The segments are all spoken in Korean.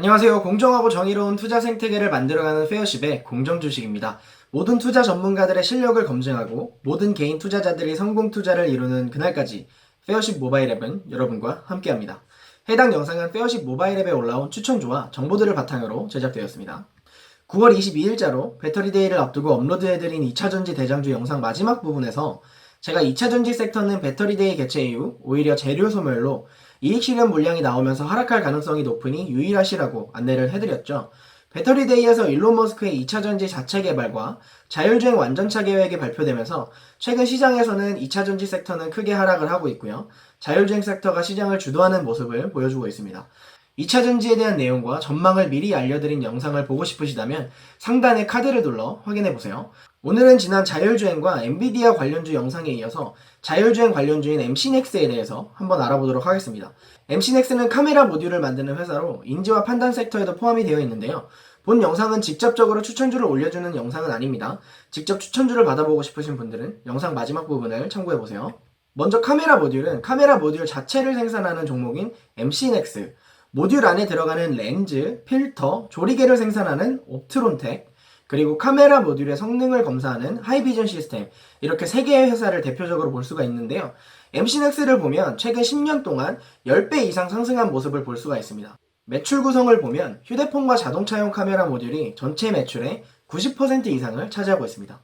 안녕하세요. 공정하고 정의로운 투자 생태계를 만들어가는 페어십의 공정주식입니다. 모든 투자 전문가들의 실력을 검증하고 모든 개인 투자자들이 성공 투자를 이루는 그날까지 페어십 모바일 앱은 여러분과 함께합니다. 해당 영상은 페어십 모바일 앱에 올라온 추천주와 정보들을 바탕으로 제작되었습니다. 9월 22일자로 배터리데이를 앞두고 업로드해드린 2차전지 대장주 영상 마지막 부분에서 제가 2차전지 섹터는 배터리데이 개최 이후 오히려 재료 소멸로 이익 실현 물량이 나오면서 하락할 가능성이 높으니 유의하시라고 안내를 해드렸죠. 배터리데이에서 일론 머스크의 2차전지 자체 개발과 자율주행 완전차 계획이 발표되면서 최근 시장에서는 2차전지 섹터는 크게 하락을 하고 있고요. 자율주행 섹터가 시장을 주도하는 모습을 보여주고 있습니다. 2차전지에 대한 내용과 전망을 미리 알려드린 영상을 보고 싶으시다면 상단에 카드를 눌러 확인해보세요. 오늘은 지난 자율주행과 엔비디아 관련주 영상에 이어서 자율주행 관련주인 MC넥스에 대해서 한번 알아보도록 하겠습니다. MC넥스는 카메라 모듈을 만드는 회사로 인지와 판단 섹터에도 포함이 되어 있는데요. 본 영상은 직접적으로 추천주를 올려주는 영상은 아닙니다. 직접 추천주를 받아보고 싶으신 분들은 영상 마지막 부분을 참고해보세요. 먼저 카메라 모듈은 카메라 모듈 자체를 생산하는 종목인 MC넥스, 모듈 안에 들어가는 렌즈, 필터, 조리개를 생산하는 옵트론텍, 그리고 카메라 모듈의 성능을 검사하는 하이비전 시스템, 이렇게 3개의 회사를 대표적으로 볼 수가 있는데요. MC넥스를 보면 최근 10년 동안 10배 이상 상승한 모습을 볼 수가 있습니다. 매출 구성을 보면 휴대폰과 자동차용 카메라 모듈이 전체 매출의 90% 이상을 차지하고 있습니다.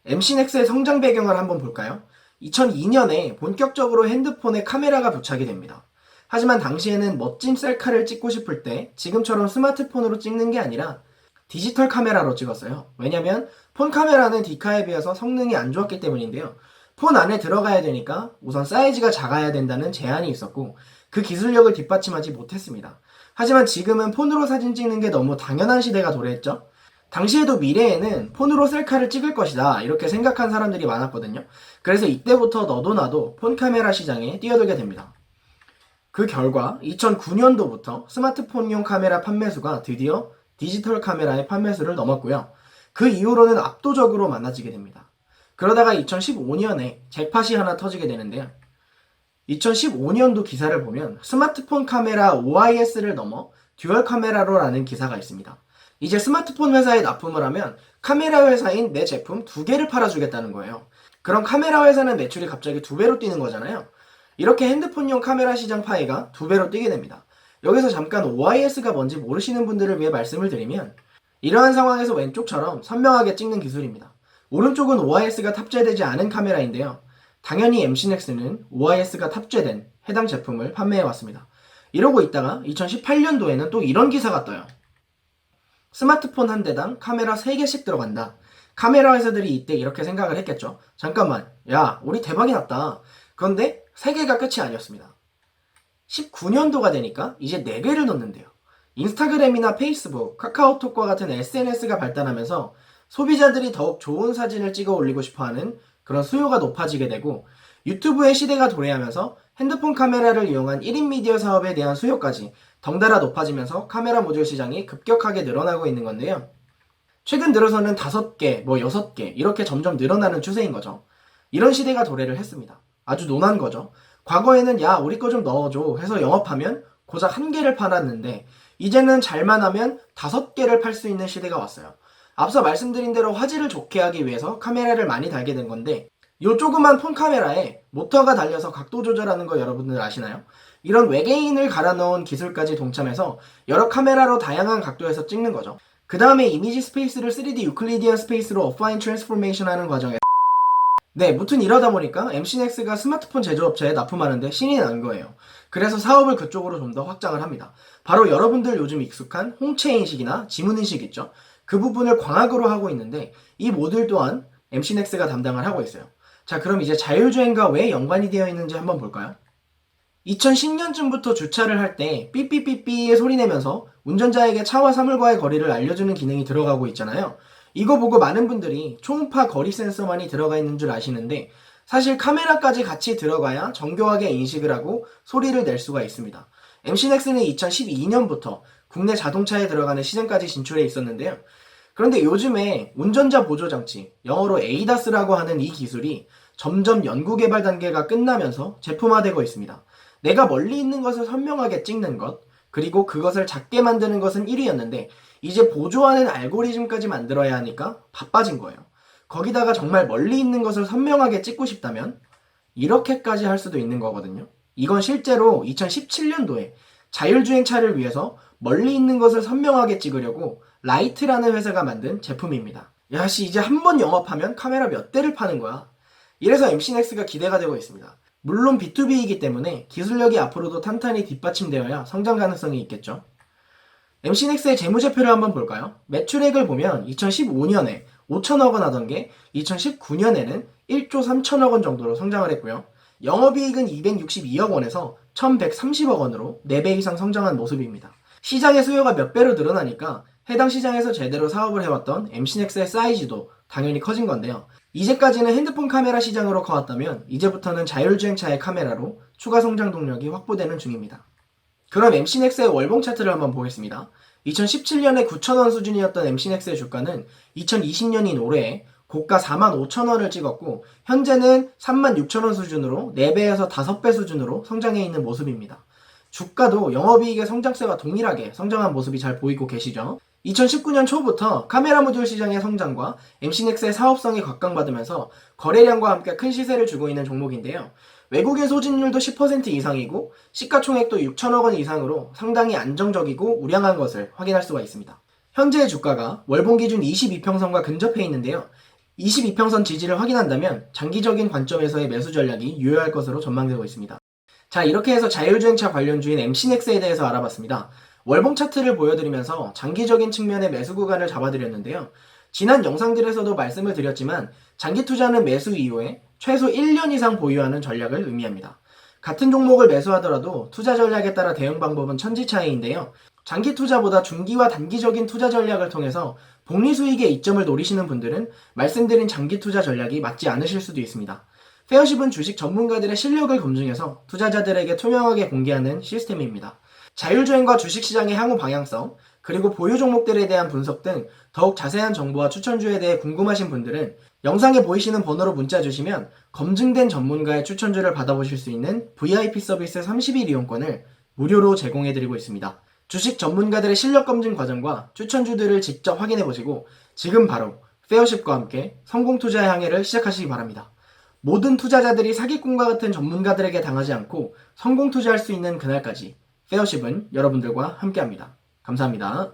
MC넥스의 성장 배경을 한번 볼까요? 2002년에 본격적으로 핸드폰에 카메라가 부착이 됩니다. 하지만 당시에는 멋진 셀카를 찍고 싶을 때 지금처럼 스마트폰으로 찍는 게 아니라 디지털 카메라로 찍었어요. 왜냐면 폰 카메라는 디카에 비해서 성능이 안 좋았기 때문인데요. 폰 안에 들어가야 되니까 우선 사이즈가 작아야 된다는 제한이 있었고 그 기술력을 뒷받침하지 못했습니다. 하지만 지금은 폰으로 사진 찍는 게 너무 당연한 시대가 도래했죠. 당시에도 미래에는 폰으로 셀카를 찍을 것이다 이렇게 생각한 사람들이 많았거든요. 그래서 이때부터 너도 나도 폰 카메라 시장에 뛰어들게 됩니다. 그 결과 2009년도부터 스마트폰용 카메라 판매수가 드디어 디지털 카메라의 판매수를 넘었고요. 그 이후로는 압도적으로 많아지게 됩니다. 그러다가 2015년에 잭팟이 하나 터지게 되는데요. 2015년도 기사를 보면 스마트폰 카메라 OIS를 넘어 듀얼 카메라로라는 기사가 있습니다. 이제 스마트폰 회사에 납품을 하면 카메라 회사인 내 제품 2개를 팔아주겠다는 거예요. 그럼 카메라 회사는 매출이 갑자기 2배로 뛰는 거잖아요. 이렇게 핸드폰용 카메라 시장 파이가 2배로 뛰게 됩니다. 여기서 잠깐 OIS가 뭔지 모르시는 분들을 위해 말씀을 드리면 이러한 상황에서 왼쪽처럼 선명하게 찍는 기술입니다. 오른쪽은 OIS가 탑재되지 않은 카메라인데요. 당연히 MC넥스는 OIS가 탑재된 해당 제품을 판매해왔습니다. 이러고 있다가 2018년도에는 또 이런 기사가 떠요. 스마트폰 한 대당 카메라 3개씩 들어간다. 카메라 회사들이 이때 이렇게 생각을 했겠죠. 잠깐만, 야, 우리 대박이 났다. 그런데 3개가 끝이 아니었습니다. 19년도가 되니까 이제 4개를 넣는데요. 인스타그램이나 페이스북, 카카오톡과 같은 SNS가 발달하면서 소비자들이 더욱 좋은 사진을 찍어 올리고 싶어하는 그런 수요가 높아지게 되고 유튜브의 시대가 도래하면서 핸드폰 카메라를 이용한 1인 미디어 사업에 대한 수요까지 덩달아 높아지면서 카메라 모듈 시장이 급격하게 늘어나고 있는 건데요. 최근 들어서는 5개, 6개 이렇게 점점 늘어나는 추세인 거죠. 이런 시대가 도래를 했습니다. 아주 논한 거죠. 과거에는 야 우리 거 좀 넣어줘 해서 영업하면 고작 1개를 팔았는데 이제는 잘만 하면 5개를 팔 수 있는 시대가 왔어요. 앞서 말씀드린 대로 화질을 좋게 하기 위해서 카메라를 많이 달게 된 건데 요 조그만 폰 카메라에 모터가 달려서 각도 조절하는 거 여러분들 아시나요? 이런 외계인을 갈아 넣은 기술까지 동참해서 여러 카메라로 다양한 각도에서 찍는 거죠. 그 다음에 이미지 스페이스를 3D 유클리디안 스페이스로 어파인 트랜스포메이션 하는 과정에 네, 무튼 이러다 보니까 MC넥스가 스마트폰 제조업체에 납품하는데 신이 난 거예요. 그래서 사업을 그쪽으로 좀 더 확장을 합니다. 바로 여러분들 요즘 익숙한 홍채인식이나 지문인식 있죠? 그 부분을 광학으로 하고 있는데 이 모듈 또한 MC넥스가 담당을 하고 있어요. 자, 그럼 이제 자율주행과 왜 연관이 되어 있는지 한번 볼까요? 2010년쯤부터 주차를 할 때 삐삐삐삐 소리 내면서 운전자에게 차와 사물과의 거리를 알려주는 기능이 들어가고 있잖아요. 이거 보고 많은 분들이 초음파 거리 센서만이 들어가 있는 줄 아시는데 사실 카메라까지 같이 들어가야 정교하게 인식을 하고 소리를 낼 수가 있습니다. MC넥스는 2012년부터 국내 자동차에 들어가는 시장까지 진출해 있었는데요. 그런데 요즘에 운전자 보조장치, 영어로 ADAS라고 하는 이 기술이 점점 연구 개발 단계가 끝나면서 제품화되고 있습니다. 내가 멀리 있는 것을 선명하게 찍는 것, 그리고 그것을 작게 만드는 것은 1위였는데 이제 보조하는 알고리즘까지 만들어야 하니까 바빠진 거예요. 거기다가 정말 멀리 있는 것을 선명하게 찍고 싶다면 이렇게까지 할 수도 있는 거거든요. 이건 실제로 2017년도에 자율주행차를 위해서 멀리 있는 것을 선명하게 찍으려고 라이트라는 회사가 만든 제품입니다. 야씨, 이제 한 번 영업하면 카메라 몇 대를 파는 거야. 이래서 MC넥스가 기대가 되고 있습니다. 물론 B2B이기 때문에 기술력이 앞으로도 탄탄히 뒷받침되어야 성장 가능성이 있겠죠. MC넥스의 재무제표를 한번 볼까요? 매출액을 보면 2015년에 5천억 원 하던 게 2019년에는 1조 3천억 원 정도로 성장을 했고요. 영업이익은 262억 원에서 1130억 원으로 4배 이상 성장한 모습입니다. 시장의 수요가 몇 배로 늘어나니까 해당 시장에서 제대로 사업을 해왔던 MC넥스의 사이즈도 당연히 커진 건데요. 이제까지는 핸드폰 카메라 시장으로 커왔다면 이제부터는 자율주행차의 카메라로 추가 성장 동력이 확보되는 중입니다. 그럼 MC넥스의 월봉 차트를 한번 보겠습니다. 2017년에 9,000원 수준이었던 MC넥스의 주가는 2020년인 올해에 고가 45,000원을 찍었고 현재는 36,000원 수준으로 4배에서 5배 수준으로 성장해 있는 모습입니다. 주가도 영업이익의 성장세와 동일하게 성장한 모습이 잘 보이고 계시죠? 2019년 초부터 카메라 모듈 시장의 성장과 MC넥스의 사업성이 각광받으면서 거래량과 함께 큰 시세를 주고 있는 종목인데요. 외국인 소진율도 10% 이상이고 시가총액도 6천억 원 이상으로 상당히 안정적이고 우량한 것을 확인할 수가 있습니다. 현재의 주가가 월봉 기준 22평선과 근접해 있는데요. 22평선 지지를 확인한다면 장기적인 관점에서의 매수 전략이 유효할 것으로 전망되고 있습니다. 자, 이렇게 해서 자율주행차 관련주인 MC넥스에 대해서 알아봤습니다. 월봉 차트를 보여드리면서 장기적인 측면의 매수 구간을 잡아드렸는데요. 지난 영상들에서도 말씀을 드렸지만 장기 투자는 매수 이후에 최소 1년 이상 보유하는 전략을 의미합니다. 같은 종목을 매수하더라도 투자 전략에 따라 대응 방법은 천지차이인데요. 장기 투자보다 중기와 단기적인 투자 전략을 통해서 복리 수익의 이점을 노리시는 분들은 말씀드린 장기 투자 전략이 맞지 않으실 수도 있습니다. 페어십은 주식 전문가들의 실력을 검증해서 투자자들에게 투명하게 공개하는 시스템입니다. 자율주행과 주식시장의 향후 방향성, 그리고 보유 종목들에 대한 분석 등 더욱 자세한 정보와 추천주에 대해 궁금하신 분들은 영상에 보이시는 번호로 문자 주시면 검증된 전문가의 추천주를 받아보실 수 있는 VIP 서비스 30일 이용권을 무료로 제공해드리고 있습니다. 주식 전문가들의 실력 검증 과정과 추천주들을 직접 확인해보시고 지금 바로 페어십과 함께 성공 투자의 항해를 시작하시기 바랍니다. 모든 투자자들이 사기꾼과 같은 전문가들에게 당하지 않고 성공 투자할 수 있는 그날까지 페어십은 여러분들과 함께합니다. 감사합니다.